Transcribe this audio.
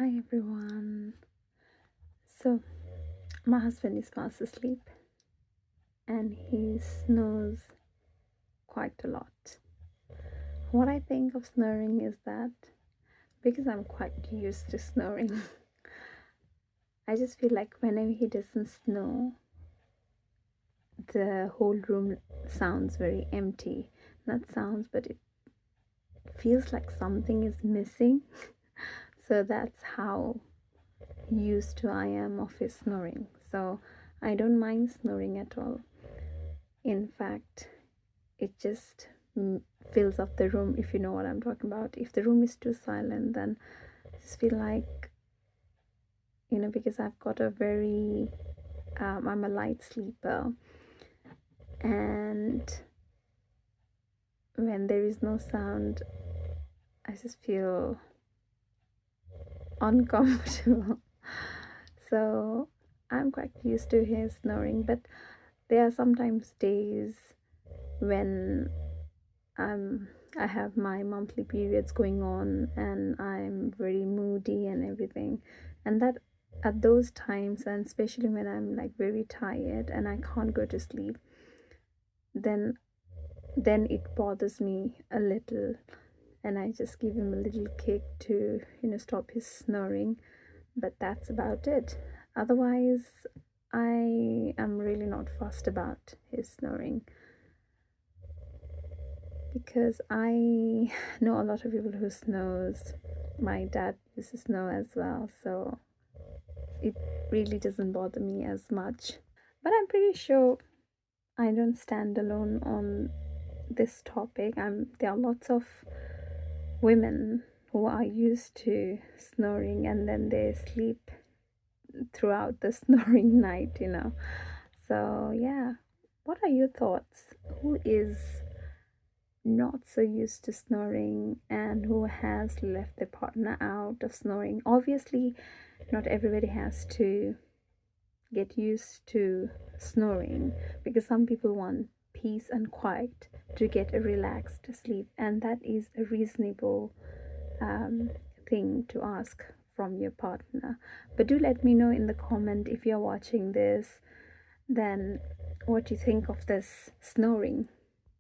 Hi everyone. So, my husband is fast asleep and he snores quite a lot. What I think of snoring is that because I'm quite used to snoring, I just feel like whenever he doesn't snore, the whole room sounds very empty. Not sounds, but it feels like something is missing. So, that's how used to I am of his snoring. So, I don't mind snoring at all. In fact, it just fills up the room, if you know what I'm talking about. If the room is too silent, then I just feel like, because I've got a very I'm a light sleeper, and when there is no sound, I just feel uncomfortable. So I'm quite used to his snoring, but there are sometimes days when um I have my monthly periods going on and I'm very moody and everything. And that at those times, and especially when I'm like very tired and I can't go to sleep, then it bothers me a little, and I just give him a little kick to stop his snoring. But that's about it. Otherwise, I am really not fussed about his snoring, because I know a lot of people who snores. My dad used to snore as well, so it really doesn't bother me as much. But I'm pretty sure I don't stand alone on this topic. There are lots of women who are used to snoring and then they sleep throughout the snoring night. So yeah, what are your thoughts? Who is not so used to snoring and who has left their partner out of snoring? Obviously, not everybody has to get used to snoring, because some people want peace and quiet to get a relaxed sleep, and that is a reasonable um, thing to ask from your partner. But do let me know in the comment, if you're watching this, then what you think of this snoring.